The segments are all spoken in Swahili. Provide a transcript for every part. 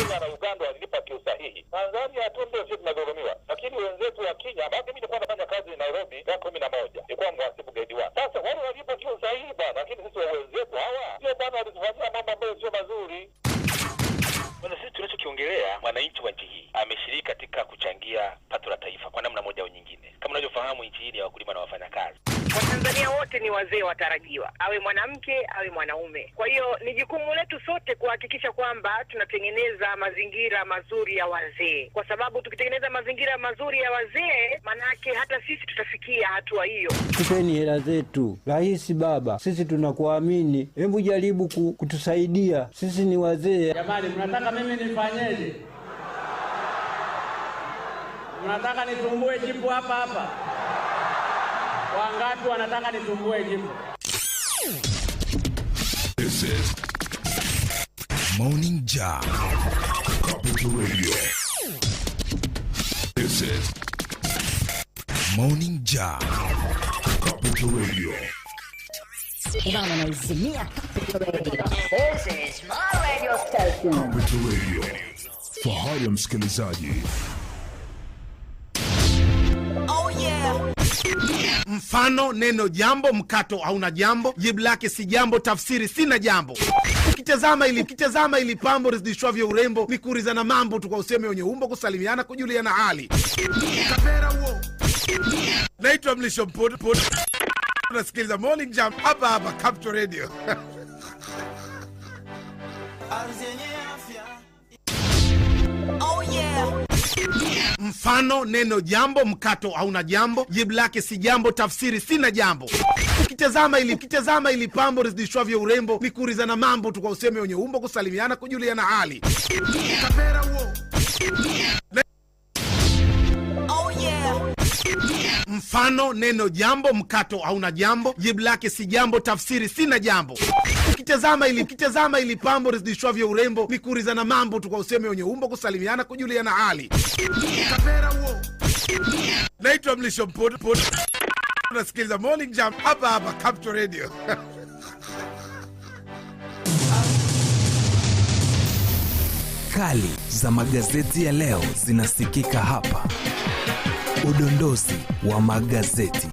Kenya na Uganda walilipa kiusahihi. Tanzania tu ndio sisi tunagoromiwa. Lakini wenzetu wa Kenya, basi mimi nilikuwa nafanya kazi Nairobi ya 11. Nilikuwa mhasibu grade 1. Sasa wale walipo kiusahihi bwana, lakini sisi wenzetu hawa sio bwana, walitufanyia mambo ambayo sio mazuri. Bwana, sisi tunachokiongelea, mwananchi wa nchi hii ameshiriki katika kuchangia pato la taifa kwa namna moja au nyingine. Kama unavyofahamu, nchi hii ni ya wakulima na wafanyakazi. Watanzania wote ni wazee watarajiwa, awe mwanamke awe mwanaume. Kwa hiyo ni jukumu letu sote kuhakikisha kwamba tunatengeneza mazingira mazuri ya wazee, kwa sababu tukitengeneza mazingira mazuri ya wazee, manake hata sisi tutafikia hatua hiyo. Tupeni hela zetu. Rais baba, sisi tunakuamini. Hebu jaribu kutusaidia. Sisi ni wazee. Jamani, mnataka mimi nifanyeje? Mnataka nitumbue jipu hapa hapa? Wangapi wanataka nitumbue jipu? This is Morning Jam Capital Radio. This is Morning Jam Capital Radio. This is my radio station. Capital Radio. Fahari msikilizaji. Oh yeah. Mfano neno jambo, mkato hauna jambo, jibu lake si jambo, tafsiri sina jambo. Ukitazama ili pambo rizidishwavyo urembo, ni kuulizana mambo tu kwa useme wenye umbo, kusalimiana, kujuliana hali. Kapera uo. Naitwa Mlisho Mpod. Unasikiliza Morning Jam hapa Capital Radio. Oh yeah. Mfano neno jambo, mkato hauna jambo, jibu lake si jambo, tafsiri sina jambo. Ukitazama ili pambo rizidishwavyo urembo, ni kuulizana mambo tu kwa useme wenye umbo, kusalimiana, kujuliana hali. Kapera uo. Oh yeah. Mfano neno jambo, mkato hauna jambo, jibu lake si jambo, tafsiri sina jambo. Ukitazama ili pambo rizidishwavyo urembo, ni kuulizana mambo tu kwa useme wenye umbo, kusalimiana, kujuliana hali. Kapera uo. Naitwa Mlisho Mpod. Unasikiliza Morning Jam hapa Capital Radio. Kali za magazeti ya leo zinasikika hapa. Udondozi wa magazeti.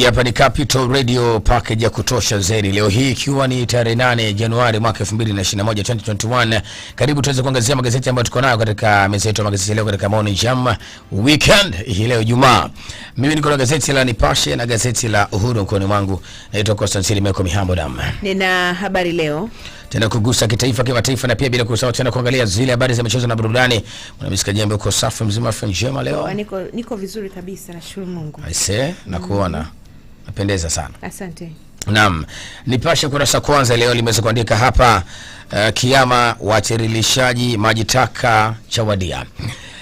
Hapa ni Capital Radio, package ya kutosha zaidi. Leo hii ikiwa ni tarehe 8 Januari mwaka 2021 2021. Karibu tuweze kuangazia magazeti ambayo tuko nayo katika meza yetu ya magazeti leo katika Morning Jam Weekend hii leo Ijumaa. Mimi niko na gazeti la Nipashe na gazeti la Uhuru mkononi mwangu. Naitwa Constantine Meko Mihambo Dam. Nina habari leo. Tena kugusa kitaifa, kimataifa na pia bila kusahau tena kuangalia zile habari za michezo na burudani. Mwanamuziki Jembe uko safi mzima njema leo. Niko vizuri kabisa, nashukuru Mungu. Aise, nakuona. Napendeza sana. Asante. Naam, Nipashe kurasa kwanza leo limeweza kuandika hapa kiama wachirilishaji maji taka Chawadia.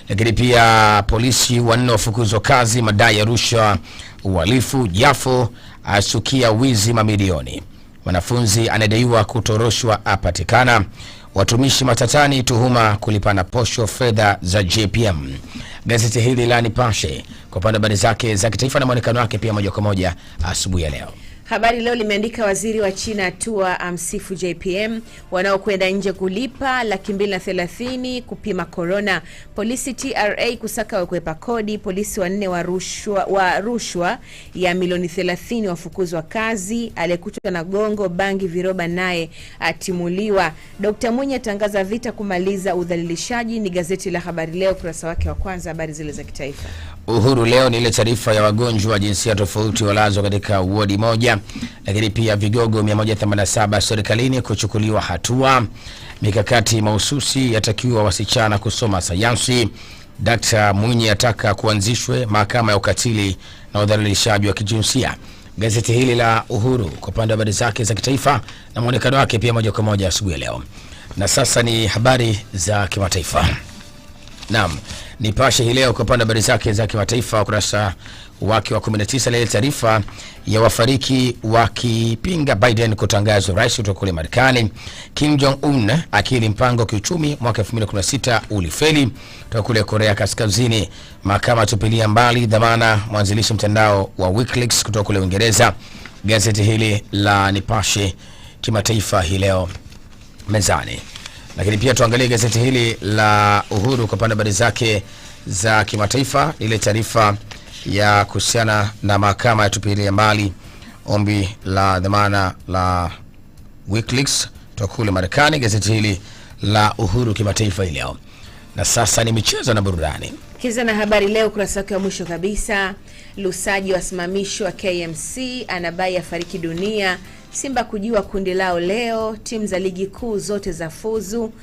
Lakini pia polisi 4 wafukuzwa kazi madai ya rushwa, uhalifu, Jafo asukia wizi mamilioni. Wanafunzi anadaiwa kutoroshwa apatikana. Watumishi matatani tuhuma kulipana posho fedha za JPM. Gazeti hili la Nipashe kwa upande habari zake za kitaifa na muonekano wake pia moja kwa moja asubuhi ya leo. Habari leo limeandika waziri wa China atua amsifu JPM, wanaokwenda nje kulipa $230,000 kupima corona. Polisi TRA kusaka wakwepa kodi. Polisi 4 wa rushwa ya milioni 30 wafukuzwa kazi. Aliyekutwa na gongo bangi viroba naye atimuliwa. Dr. Mwinyi atangaza vita kumaliza udhalilishaji. Ni gazeti la Habari leo kurasa wake wa kwanza, habari zile za kitaifa. Uhuru leo ni ile taarifa ya wagonjwa wa jinsia tofauti walazwa katika wodi moja. Lakini pia vigogo 187 serikalini kuchukuliwa hatua. Mikakati mahususi yatakiwa wasichana kusoma sayansi. Dr. Mwinyi ataka kuanzishwe mahakama ya ukatili na udhalilishaji wa kijinsia. Gazeti hili la Uhuru kwa upande wa habari zake za kitaifa na muonekano wake pia moja kwa moja asubuhi leo. Na sasa ni habari za kimataifa. Naam, Nipashe hii leo kwa upande wa habari zake za kimataifa ukurasa wake wa 19 ile taarifa ya wafariki wakipinga Biden kutangazwa rais kutoka kule Marekani. Kim Jong Un akili mpango kiuchumi mwaka 2016 ulifeli kutoka kule Korea Kaskazini. Mahakama tupilia mbali dhamana mwanzilishi mtandao wa WikiLeaks kutoka kule Uingereza. gazeti hili la Nipashe kimataifa hii leo mezani. Lakini pia tuangalie gazeti hili la Uhuru kwa pande habari zake za kimataifa, ile taarifa ya kuhusiana na mahakama ya tupilia mbali ombi la dhamana la WikiLeaks kutoka kule Marekani. Gazeti hili la Uhuru kimataifa hii leo. Na sasa ni michezo na burudani. Kiza na Habari Leo kurasa wake wa mwisho kabisa, Lusaji wasimamishwa KMC, Anabai afariki dunia, Simba kujiwa kundi lao leo, timu za ligi kuu zote za fuzu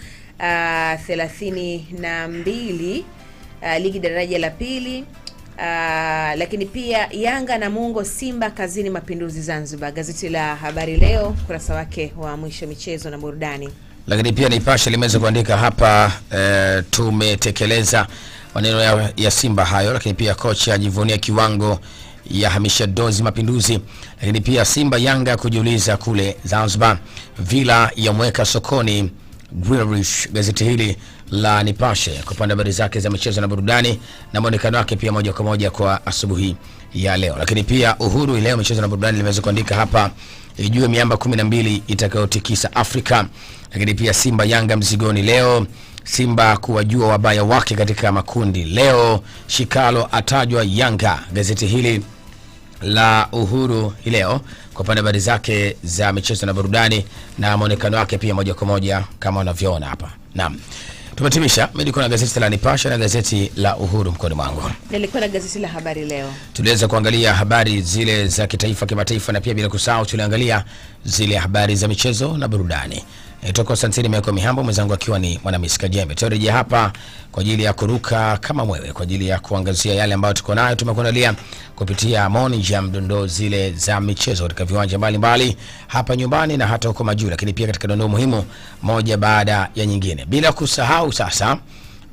32 ligi daraja la pili. Lakini pia Yanga na Mungo Simba kazini Mapinduzi Zanzibar. Gazeti la Habari Leo kurasa wake wa mwisho michezo na burudani. Lakini pia Nipashe limeweza kuandika hapa tumetekeleza maneno ya Simba hayo. Lakini pia kocha ajivunia kiwango ya hamisha dozi Mapinduzi. Lakini pia Simba Yanga kujiuliza kule Zanzibar, Villa ya mweka sokoni Grealish. Gazeti hili la Nipashe kwa pande habari zake za michezo na burudani na muonekano wake pia moja kwa moja kwa asubuhi ya leo. Lakini pia Uhuru leo michezo na burudani limeweza kuandika hapa ijue miamba 12 itakayotikisa Afrika. Lakini pia Simba Yanga mzigoni leo, Simba kuwajua wabaya wake katika makundi leo, Shikalo atajwa Yanga. Gazeti hili la Uhuru leo kwa pande habari zake za michezo na burudani na muonekano wake pia moja kwa moja kama unavyoona hapa. Naam. Tumetimisha. Mimi niko na gazeti la Nipashe na gazeti la Uhuru mkoani mwangu. Nilikuwa na gazeti la Habari Leo. Tuliweza kuangalia habari zile za kitaifa, kimataifa na pia bila kusahau tuliangalia zile habari za michezo na burudani. Toka Santini Miako Mihambo, mwenzangu akiwa ni Mwanamisi Kajembe. Turejea hapa kwa ajili ya kuruka kama mwewe kwa ajili ya kuangazia yale ambayo tuko nayo tumekuandalia kupitia Morning Jam, dondoo zile za michezo katika viwanja mbalimbali hapa nyumbani na hata huko majuu, lakini pia katika dondoo muhimu moja baada ya nyingine. Bila kusahau saa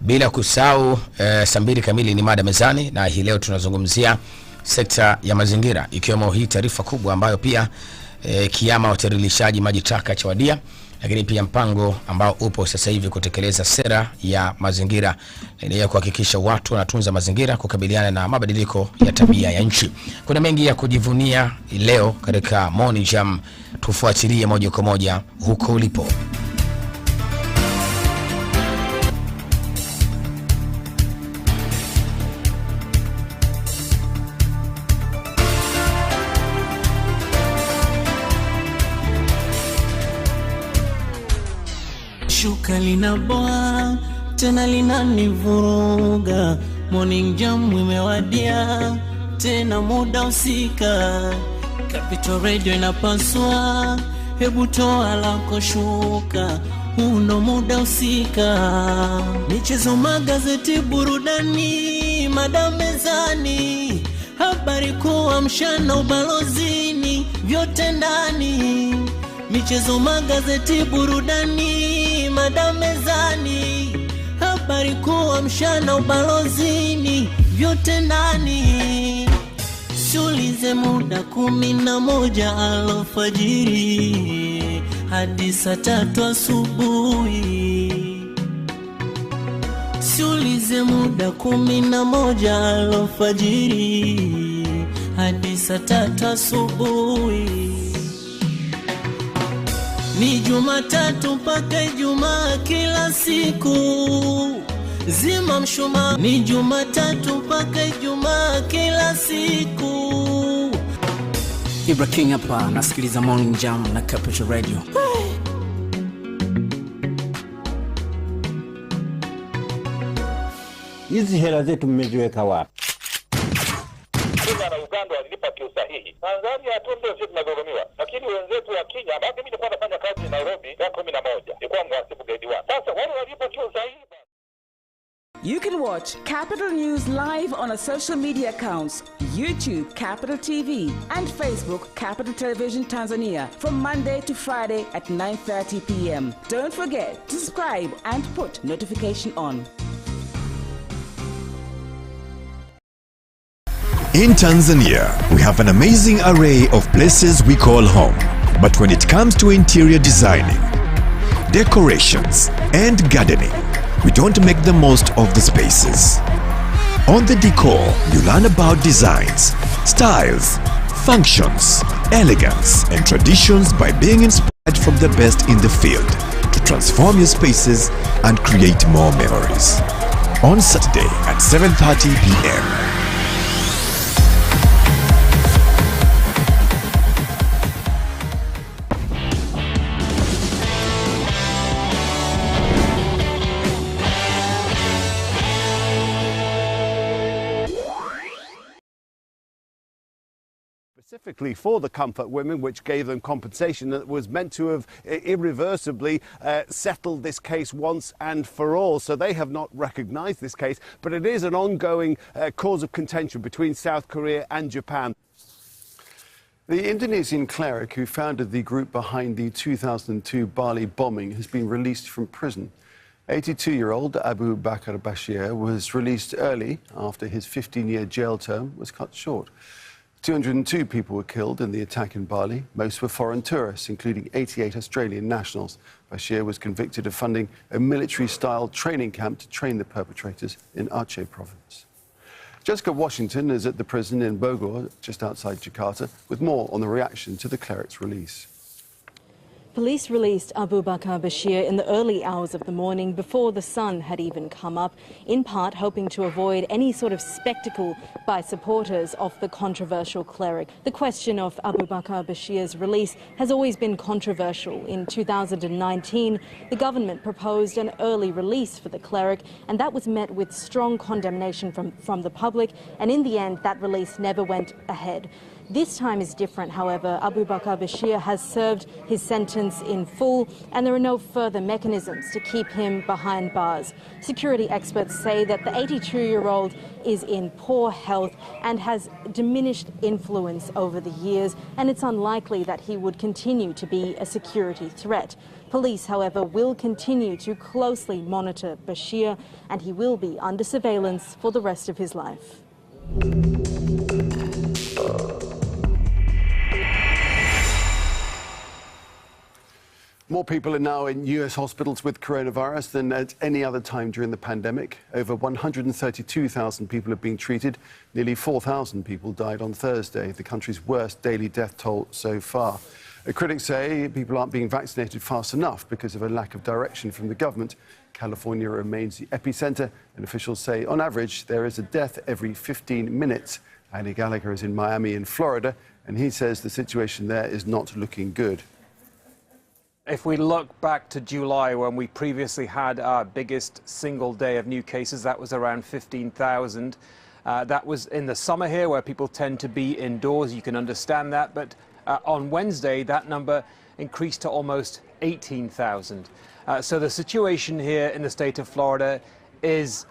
2 kamili ni mada mezani, na hii leo tunazungumzia sekta ya mazingira, ikiwemo hii taarifa kubwa ambayo pia kiama utiririshaji maji taka cha wadia, lakini pia mpango ambao upo sasa hivi kutekeleza sera ya mazingira ili kuhakikisha watu wanatunza mazingira kukabiliana na mabadiliko ya tabia ya nchi. Kuna mengi ya kujivunia leo katika Morning Jam, tufuatilie moja kwa moja huko ulipo. Shuka linaboa tena linanivuruga, Morning Jam imewadia tena muda usika, Capital Radio inapaswa, hebu toa lako shuka, uno muda usika. Michezo, magazeti, burudani, mada mezani, habari kuwa mchana ubalozini, vyote ndani. Michezo, magazeti, burudani, mada mezani, habari kuwa mchana ubalozini, vyote ndani. Sulize muda 11 alfajiri hadi saa 3 asubuhi. Sulize muda 11 alfajiri hadi saa 3 asubuhi. Ni Jumatatu mpaka Ijumaa kila siku, zima mshumaa. Ni Jumatatu mpaka Ijumaa kila siku. Ibra King hapa, nasikiliza Morning Jam na Capital Radio. Hizi hela zetu mmeziweka wapi? Kenya na Uganda walilipa kiusahihi. Tanzania hatundo sisi tunagoromiwa. Lakini wenzetu wa Kenya, bado mimi nilikuwa nafanya kazi Nairobi ya 11. Nilikuwa mhasibu grade 1. Sasa wale walipo kiusahihi. You can watch Capital News live on our social media accounts, YouTube Capital TV and Facebook Capital Television Tanzania, from Monday to Friday at 9:30 p.m. Don't forget to subscribe and put notification on. In Tanzania, we have an amazing array of places we call home. But when it comes to interior designing, decorations, and gardening, we don't make the most of the spaces. On The Decor, you learn about designs, styles, functions, elegance, and traditions by being inspired from the best in the field to transform your spaces and create more memories. On Saturday at 7:30 p.m. Specifically for the comfort women, which gave them compensation that was meant to have irreversibly settled this case once and for all. So they have not recognised this case, but it is an ongoing cause of contention between South Korea and Japan. The Indonesian cleric who founded the group behind the 2002 Bali bombing has been released from prison. 82-year-old Abu Bakar Bashir was released early after his 15-year jail term was cut short. 202 people were killed in the attack in Bali. Most were foreign tourists, including 88 Australian nationals. Bashir was convicted of funding a military-style training camp to train the perpetrators in Aceh province. Jessica Washington is at the prison in Bogor, just outside Jakarta, with more on the reaction to the cleric's release. Police released Abu Bakar Bashir in the early hours of the morning before the sun had even come up, in part hoping to avoid any sort of spectacle by supporters of the controversial cleric. The question of Abu Bakar Bashir's release has always been controversial. In 2019, the government proposed an early release for the cleric, and that was met with strong condemnation from the public, and in the end, that release never went ahead. This time is different, however. Abu Bakar Bashir has served his sentence in full, and there are no further mechanisms to keep him behind bars. Security experts say that the 82-year-old is in poor health and has diminished influence over the years, and it's unlikely that he would continue to be a security threat. Police, however, will continue to closely monitor Bashir, and he will be under surveillance for the rest of his life. More people are now in US hospitals with coronavirus than at any other time during the pandemic. Over 132,000 people have been treated. Nearly 4,000 people died on Thursday, the country's worst daily death toll so far. Critics say people aren't being vaccinated fast enough because of a lack of direction from the government. California remains the epicenter, and officials say, on average, there is a death every 15 minutes. Andy Gallagher is in Miami in Florida, and he says the situation there is not looking good. If we look back to July, when we previously had our biggest single day of new cases, that was around 15,000. That was in the summer here, where people tend to be indoors. You can understand that. But on Wednesday, that number increased to almost 18,000. So the situation here in the state of Florida is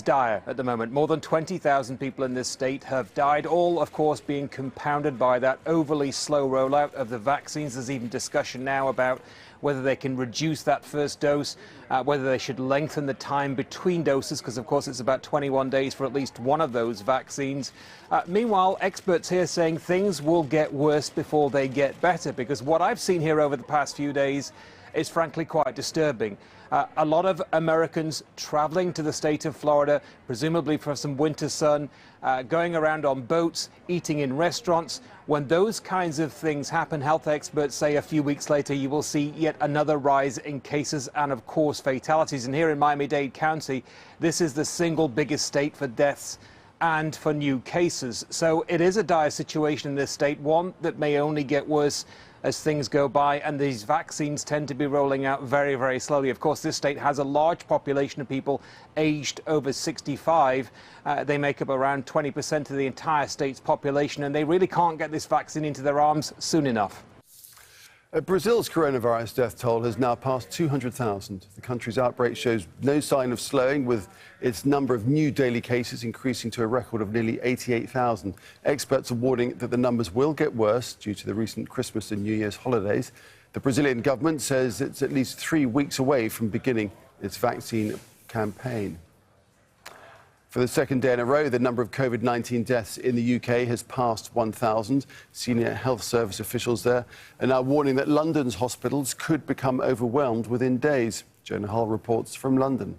dire at the moment. More than 20,000 people in this state have died, all, of course, being compounded by that overly slow rollout of the vaccines. There's even discussion now about whether they can reduce that first dose, whether they should lengthen the time between doses, because, of course, it's about 21 days for at least one of those vaccines. Meanwhile, experts here saying things will get worse before they get better, because what I've seen here over the past few days is frankly quite disturbing. A lot of Americans traveling to the state of Florida, presumably for some winter sun, going around on boats, eating in restaurants. When those kinds of things happen, health experts say a few weeks later you will see yet another rise in cases and, of course, fatalities. And here in Miami-Dade County, this is the single biggest state for deaths and for new cases. So it is a dire situation in this state, one that may only get worse as things go by, and these vaccines tend to be rolling out very, very slowly. Of course, this state has a large population of people aged over 65. They make up around 20% of the entire state's population, and they really can't get this vaccine into their arms soon enough. Brazil's coronavirus death toll has now passed 200,000. The country's outbreak shows no sign of slowing, with its number of new daily cases increasing to a record of nearly 88,000. Experts are warning that the numbers will get worse due to the recent Christmas and New Year's holidays. The Brazilian government says it's at least 3 weeks away from beginning its vaccine campaign. For the second day in a row, the number of COVID-19 deaths in the UK has passed 1,000. Senior health service officials there are now warning that London's hospitals could become overwhelmed within days. Jonah Hull reports from London.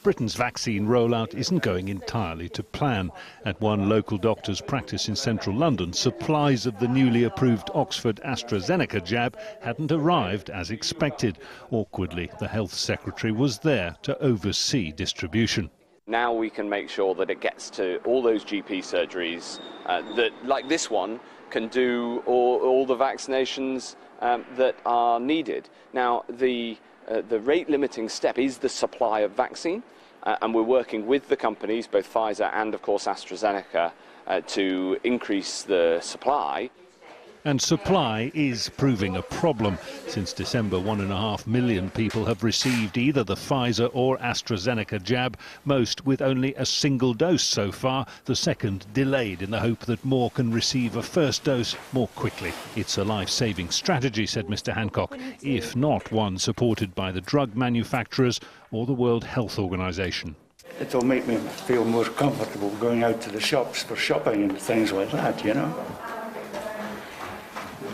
Britain's vaccine rollout isn't going entirely to plan. At one local doctor's practice in central London, supplies of the newly approved Oxford AstraZeneca jab hadn't arrived as expected. Awkwardly, the health secretary was there to oversee distribution. Now we can make sure that it gets to all those GP surgeries that, like this one, can do all the vaccinations that are needed. Now, the rate-limiting step is the supply of vaccine, and we're working with the companies, both Pfizer and, of course, AstraZeneca, to increase the supply. And supply is proving a problem. Since December, 1.5 million people have received either the Pfizer or AstraZeneca jab, most with only a single dose so far, the second delayed in the hope that more can receive a first dose more quickly. It's a life-saving strategy, said Mr. Hancock, if not one supported by the drug manufacturers or the World Health Organization. It'll make me feel more comfortable going out to the shops for shopping and things like that, you know.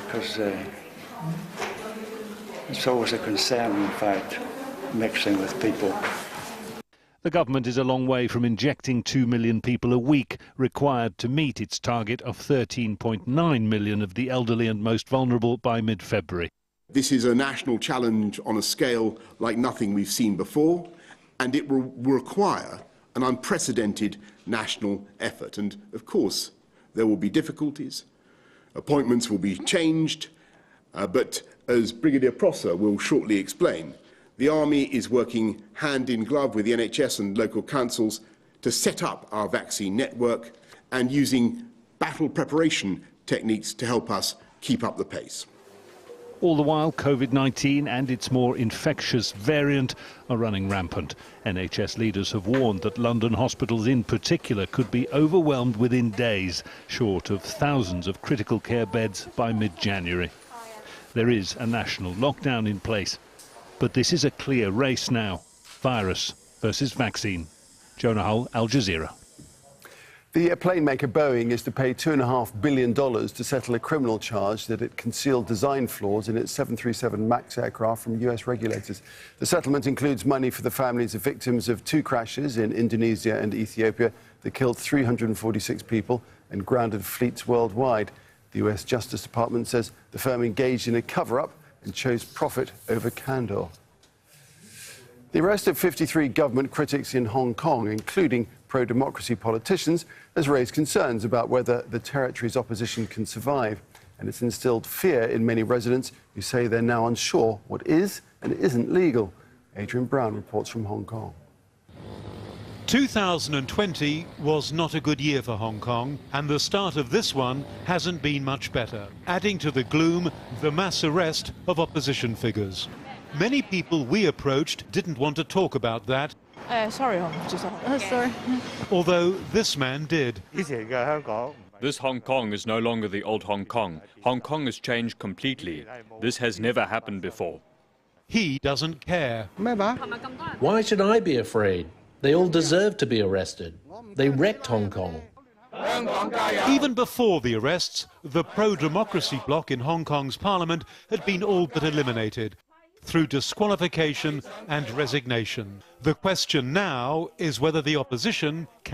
Because it's always a concern, in fact, mixing with people. The government is a long way from injecting 2 million people a week, required to meet its target of 13.9 million of the elderly and most vulnerable by mid-February. This is a national challenge on a scale like nothing we've seen before, and it will require an unprecedented national effort. And, of course, there will be difficulties. Appointments will be changed, but as Brigadier Prosser will shortly explain, the Army is working hand in glove with the NHS and local councils to set up our vaccine network and using battle preparation techniques to help us keep up the pace. All the while, COVID-19 and its more infectious variant are running rampant. NHS leaders have warned that London hospitals in particular could be overwhelmed within days, short of thousands of critical care beds by mid-January. There is a national lockdown in place, but this is a clear race now. Virus versus vaccine. Jonah Hull, Al Jazeera. The plane maker Boeing is to pay $2.5 billion to settle a criminal charge that it concealed design flaws in its 737 MAX aircraft from US regulators. The settlement includes money for the families of victims of 2 crashes in Indonesia and Ethiopia that killed 346 people and grounded fleets worldwide. The US Justice Department says the firm engaged in a cover-up and chose profit over candor. The arrest of 53 government critics in Hong Kong, including pro-democracy politicians, has raised concerns about whether the territory's opposition can survive. And it's instilled fear in many residents who say they're now unsure what is and isn't legal. Adrian Brown reports from Hong Kong. 2020 was not a good year for Hong Kong, and the start of this one hasn't been much better. Adding to the gloom, the mass arrest of opposition figures. Many people we approached didn't want to talk about that. Sorry. Although this man did. This Hong Kong is no longer the old Hong Kong. Hong Kong has changed completely. This has never happened before. He doesn't care. Why should I be afraid? They all deserve to be arrested. They wrecked Hong Kong. Even before the arrests, the pro-democracy bloc in Hong Kong's parliament had been all but eliminated through disqualification and resignation. The question now is whether the opposition can